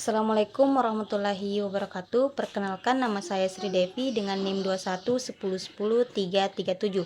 Assalamualaikum warahmatullahi wabarakatuh. Perkenalkan, nama saya Sri Devi dengan NIM 21 10 10 337.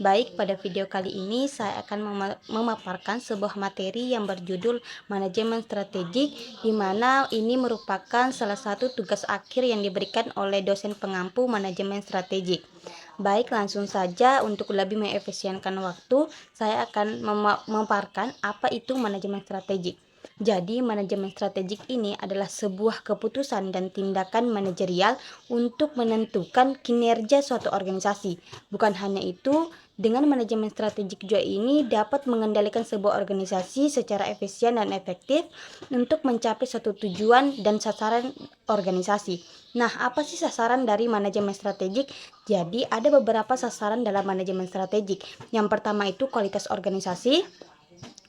Baik, pada video kali ini saya akan memaparkan sebuah materi yang berjudul manajemen strategik, di mana ini merupakan salah satu tugas akhir yang diberikan oleh dosen pengampu manajemen strategik. Baik, langsung saja untuk lebih mengefisienkan waktu, saya akan memaparkan apa itu manajemen strategik. Jadi, manajemen strategik ini adalah sebuah keputusan dan tindakan manajerial untuk menentukan kinerja suatu organisasi. Bukan hanya itu, dengan manajemen strategik juga ini dapat mengendalikan sebuah organisasi secara efisien dan efektif untuk mencapai suatu tujuan dan sasaran organisasi. Nah, apa sih sasaran dari manajemen strategik? Jadi, ada beberapa sasaran dalam manajemen strategik. Yang pertama itu kualitas organisasi.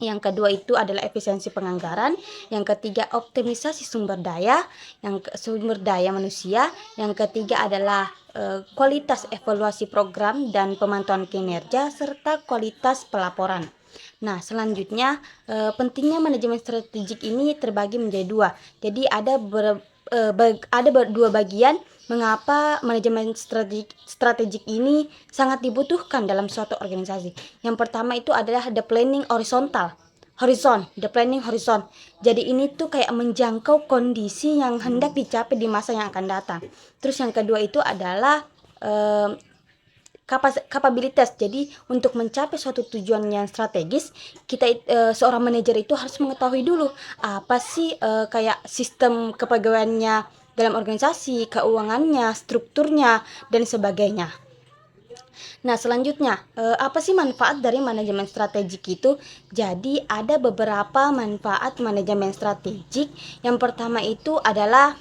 Yang kedua itu adalah efisiensi penganggaran, yang ketiga optimisasi sumber daya manusia, yang ketiga adalah kualitas evaluasi program dan pemantauan kinerja serta kualitas pelaporan. Nah, selanjutnya pentingnya manajemen strategik ini terbagi menjadi dua. Jadi ada dua bagian mengapa manajemen strategik ini sangat dibutuhkan dalam suatu organisasi. Yang pertama itu adalah the planning the planning horizon. Jadi ini tuh kayak menjangkau kondisi yang hendak dicapai di masa yang akan datang. Terus yang kedua itu adalah kapabilitas. Jadi untuk mencapai suatu tujuan yang strategis, kita seorang manajer itu harus mengetahui dulu apa sih kayak sistem kepegawaiannya dalam organisasi, keuangannya, strukturnya, dan sebagainya. Nah, selanjutnya, apa sih manfaat dari manajemen strategik itu? Jadi, ada beberapa manfaat manajemen strategik. Yang pertama itu adalah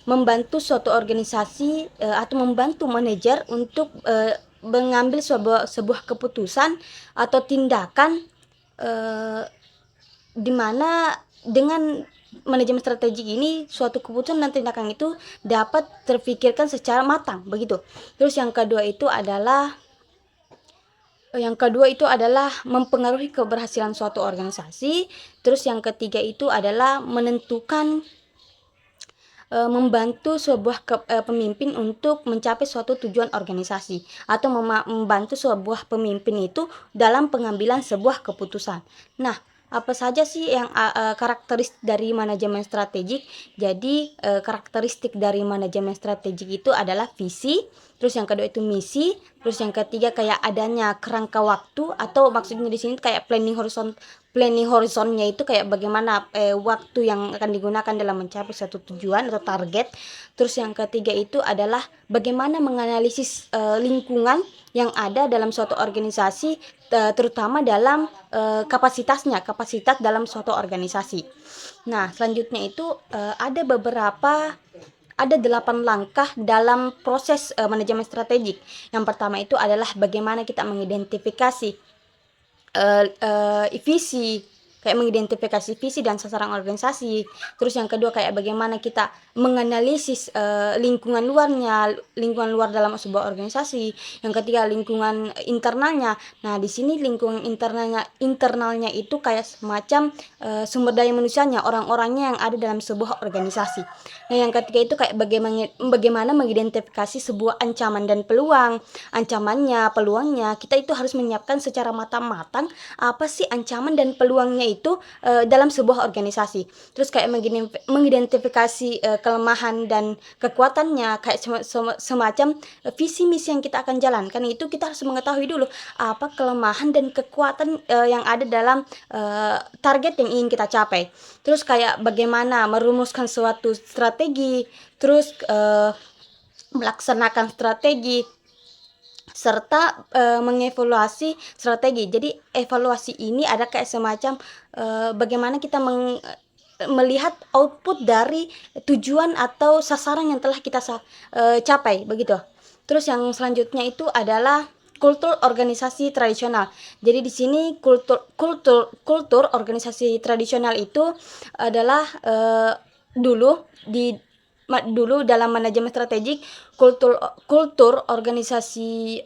membantu suatu organisasi atau membantu manajer untuk mengambil sebuah keputusan atau tindakan di mana dengan manajemen strategik ini suatu keputusan dan tindakan itu dapat terfikirkan secara matang begitu. Terus yang kedua itu adalah mempengaruhi keberhasilan suatu organisasi. Terus yang ketiga itu adalah menentukan membantu sebuah pemimpin untuk mencapai suatu tujuan organisasi atau membantu sebuah pemimpin itu dalam pengambilan sebuah keputusan. Nah, apa saja sih yang karakteristik dari manajemen strategik? Jadi karakteristik dari manajemen strategik itu adalah visi, terus yang kedua itu misi, terus yang ketiga kayak adanya kerangka waktu, atau maksudnya di sini kayak planning horizonnya itu kayak bagaimana waktu yang akan digunakan dalam mencapai suatu tujuan atau target. Terus yang ketiga itu adalah bagaimana menganalisis lingkungan yang ada dalam suatu organisasi, terutama dalam kapasitas dalam suatu organisasi. Nah, selanjutnya itu ada 8 langkah dalam proses manajemen strategik. Yang pertama itu adalah bagaimana kita mengidentifikasi visi dan sasaran organisasi. Terus yang kedua kayak bagaimana kita menganalisis lingkungan luar dalam sebuah organisasi. Yang ketiga lingkungan internalnya. Nah, di sini lingkungan internalnya itu kayak semacam sumber daya manusianya, orang-orangnya yang ada dalam sebuah organisasi. Nah, yang ketiga itu kayak bagaimana mengidentifikasi sebuah ancaman dan peluangnya. Kita itu harus menyiapkan secara matang-matang apa sih ancaman dan peluangnya itu dalam sebuah organisasi. Terus kayak mengidentifikasi kelemahan dan kekuatannya, kayak semacam visi misi yang kita akan jalankan. Itu kita harus mengetahui dulu apa kelemahan dan kekuatan yang ada dalam target yang ingin kita capai. Terus kayak bagaimana merumuskan suatu strategi, terus melaksanakan strategi, serta mengevaluasi strategi. Jadi evaluasi ini ada kayak semacam bagaimana kita melihat output dari tujuan atau sasaran yang telah kita capai begitu. Terus yang selanjutnya itu adalah kultur organisasi tradisional. Jadi di sini kultur organisasi tradisional itu adalah dulu dalam manajemen strategik, kultur organisasi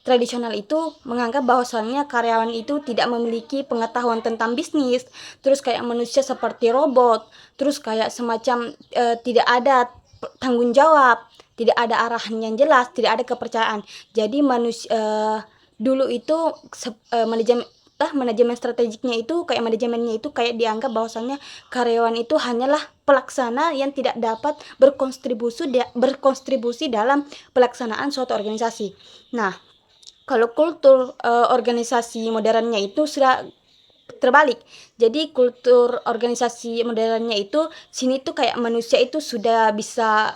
tradisional itu menganggap bahwasannya karyawan itu tidak memiliki pengetahuan tentang bisnis, terus kayak manusia seperti robot, terus kayak semacam tidak ada tanggung jawab, tidak ada arahan yang jelas, tidak ada kepercayaan. Jadi dulu itu manajemen strategiknya itu kayak manajemennya itu kayak dianggap bahwasannya karyawan itu hanyalah pelaksana yang tidak dapat berkontribusi dalam pelaksanaan suatu organisasi. Nah, kalau kultur organisasi modernnya itu sudah terbalik. Jadi kultur organisasi modernnya itu sini tuh kayak manusia itu sudah bisa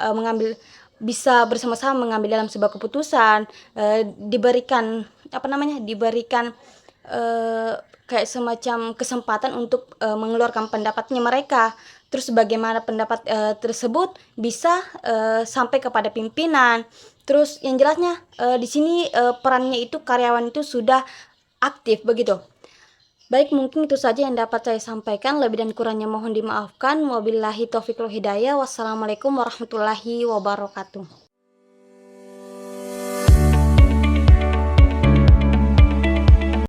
bersama-sama mengambil dalam sebuah keputusan, diberikan kayak semacam kesempatan untuk mengeluarkan pendapatnya mereka. Terus bagaimana pendapat tersebut bisa sampai kepada pimpinan. Terus yang jelasnya di sini perannya itu karyawan itu sudah aktif begitu. Baik, mungkin itu saja yang dapat saya sampaikan. Lebih dan kurangnya mohon dimaafkan. Wabillahi taufiq wal hidayah. Wassalamualaikum warahmatullahi wabarakatuh.